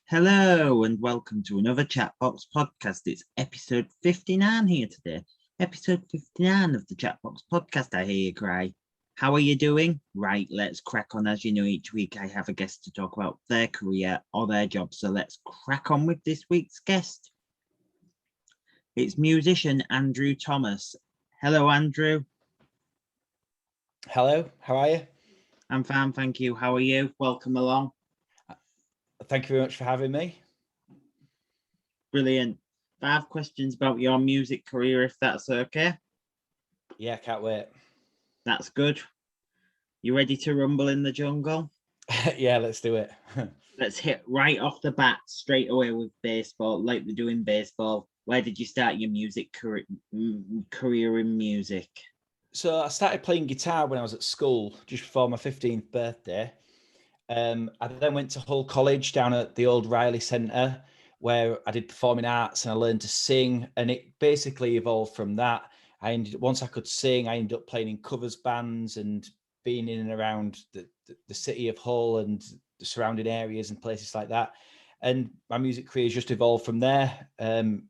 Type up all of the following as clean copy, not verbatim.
Hello and welcome to another Chatbox podcast. It's episode 59 here today. Episode 59 of the Chatbox podcast, I hear you cry. How are you doing? Right, let's crack on. As you know, each week I have a guest to talk about their career or their job. So let's crack on with this week's guest. It's musician Andrew Thomas. Hello, Andrew. Hello, how are you? I'm fine, thank you. How are you? Welcome along. Thank you very much for having me. Brilliant. 5 questions about your music career, if that's okay. Yeah, can't wait. That's good. You ready to rumble in the jungle? Yeah, let's do it. Let's hit right off the bat straight away with baseball, like we do in baseball. Where did you start your music career in music? So I started playing guitar when I was at school, just before my 15th birthday. I then went to Hull College down at the old Riley Centre, where I did performing arts and I learned to sing. And it basically evolved from that. Once I could sing, I ended up playing in covers bands and being in and around the city of Hull and the surrounding areas and places like that. And my music career has just evolved from there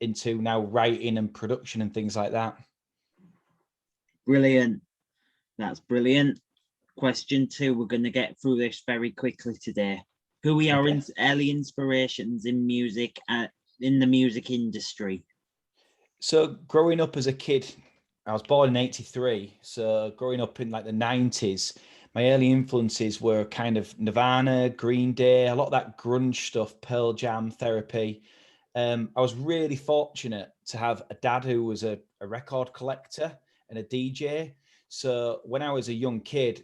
into now writing and production and things like that. Brilliant. That's brilliant. Question 2. We're going to get through this very quickly today. Who are your early inspirations in music, in the music industry? So growing up as a kid, I was born in 83. So growing up in like the 90s, my early influences were kind of Nirvana, Green Day, a lot of that grunge stuff, Pearl Jam, Therapy. I was really fortunate to have a dad who was a record collector and a DJ. So when I was a young kid,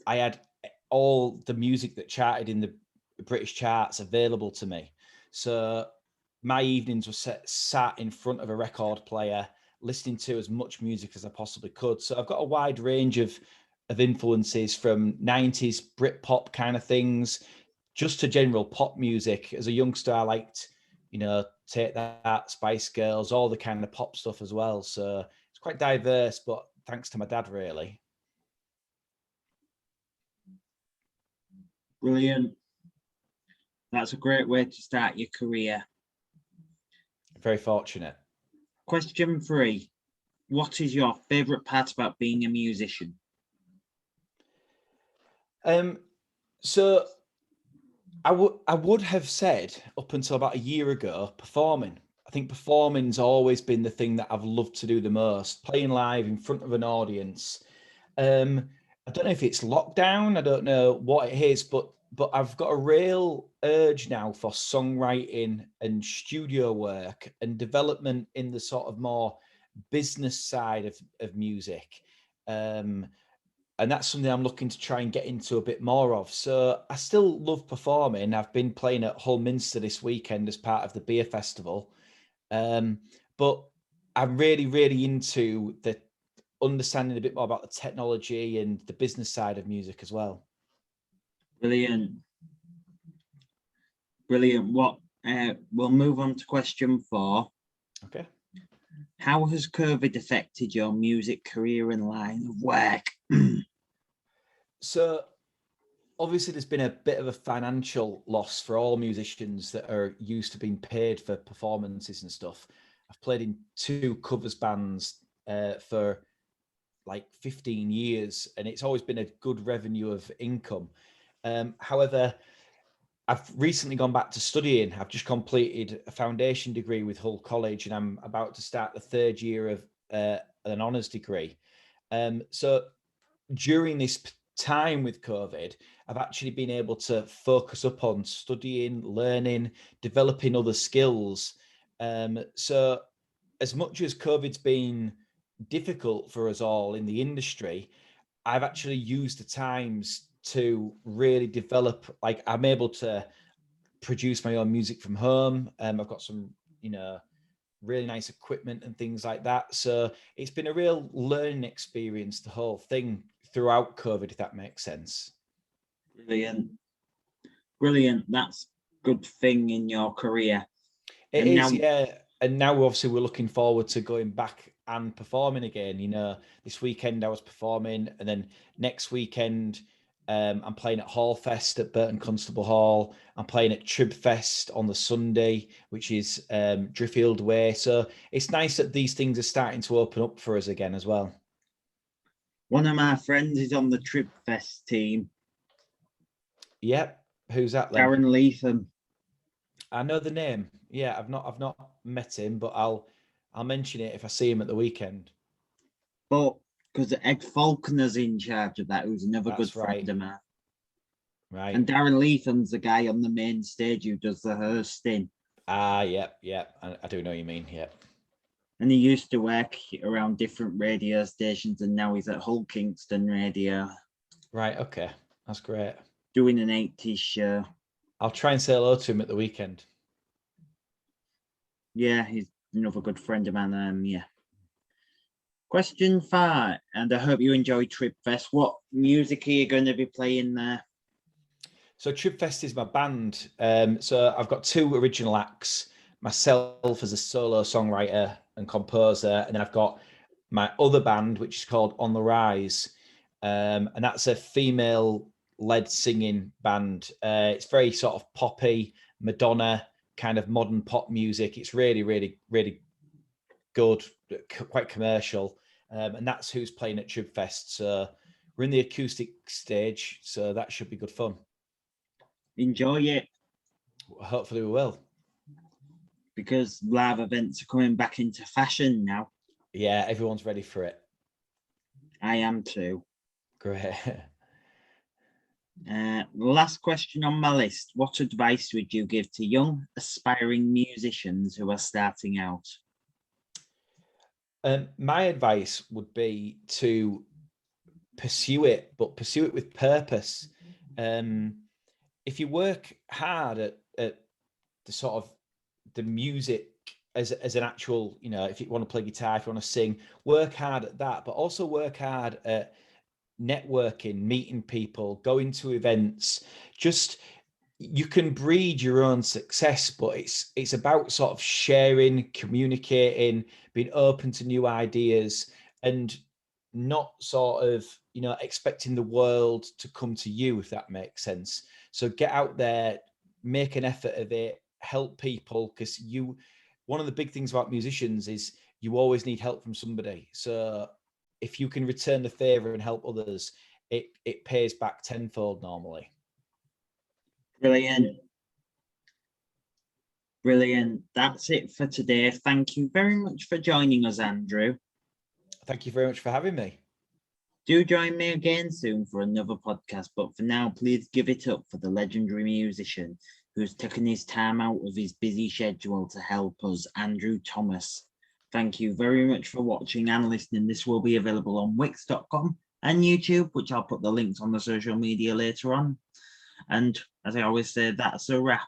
I had all the music that charted in the British charts available to me. So my evenings were sat in front of a record player, listening to as much music as I possibly could. So I've got a wide range of influences from 90s Britpop kind of things, just to general pop music. As a youngster, I liked, Take That, Spice Girls, all the kind of pop stuff as well. So it's quite diverse, but thanks to my dad, really. Brilliant. That's a great way to start your career. Very fortunate. Question 3. What is your favourite part about being a musician? So I would have said up until about a year ago, performing. I think performing's always been the thing that I've loved to do the most, playing live in front of an audience. I don't know if it's lockdown, I don't know what it is, but I've got a real urge now for songwriting and studio work and development in the sort of more business side of music. And that's something I'm looking to try and get into a bit more of. So I still love performing. I've been playing at Hull Minster this weekend as part of the beer festival. But I'm really, really into the understanding a bit more about the technology and the business side of music as well. Brilliant. Brilliant. We'll move on to question 4. Okay. How has COVID affected your music career and line of work? So obviously there's been a bit of a financial loss for all musicians that are used to being paid for performances and stuff. I've played in 2 covers bands for like 15 years, and it's always been a good revenue of income. However, I've recently gone back to studying. I've just completed a foundation degree with Hull College, and I'm about to start the 3rd year of an honours degree. So during this time with COVID, I've actually been able to focus up on studying, learning, developing other skills. So as much as COVID's been difficult for us all in the industry, I've actually used the times to really develop. Like, I'm able to produce my own music from home. I've got some, really nice equipment and things like that. So it's been a real learning experience, the whole thing throughout COVID, if that makes sense. Brilliant. Brilliant. That's a good thing in your career. It is, yeah. And now obviously we're looking forward to going back and performing again. This weekend I was performing, and then next weekend I'm playing at Hallfest at Burton Constable Hall. I'm playing at Tribfest on the Sunday, which is Driffield Way. So it's nice that these things are starting to open up for us again as well. One of my friends is on the Tribfest team. Yep. Who's that then? Darren Leatham. I know the name. Yeah, I've not met him, but I'll mention it if I see him at the weekend. But because Ed Falconer's in charge of that, who's another good friend of mine. Right. And Darren Leatham's the guy on the main stage who does the hosting. Ah, yep. I do know what you mean, yep. And he used to work around different radio stations, and now he's at Hull Kingston Radio. Right, okay. That's great. Doing an 80s show. I'll try and say hello to him at the weekend. Yeah, he's another good friend of mine. Yeah. Question 5, and I hope you enjoy Tribfest. What music are you going to be playing there? So Tribfest is my band. So I've got 2 original acts, myself as a solo songwriter and composer, and then I've got my other band, which is called On the Rise. And that's a female-led singing band. It's very sort of poppy, Madonna, kind of modern pop music. It's really, really, really good, quite commercial. And that's who's playing at Tribfest. So we're in the acoustic stage, so that should be good fun. Enjoy it. Hopefully we will. Because live events are coming back into fashion now. Yeah, everyone's ready for it. I am too. Great. Last question on my list. What advice would you give to young, aspiring musicians who are starting out? My advice would be to pursue it, but pursue it with purpose. If you work hard at the sort of the music as an actual, if you want to play guitar, if you want to sing, work hard at that, but also work hard at networking, meeting people, going to events. Just, you can breed your own success, but it's about sort of sharing, communicating, being open to new ideas, and not sort of, expecting the world to come to you, if that makes sense. So get out there, make an effort of it, help people, because one of the big things about musicians is you always need help from somebody. So if you can return the favor and help others, it pays back tenfold normally. Brilliant. Brilliant. That's it for today. Thank you very much for joining us, Andrew. Thank you very much for having me. Do join me again soon for another podcast, but for now, please give it up for the legendary musician who's taken his time out of his busy schedule to help us, Andrew Thomas. Thank you very much for watching and listening. This will be available on Wix.com and YouTube, which I'll put the links on the social media later on. And as I always say, that's a wrap.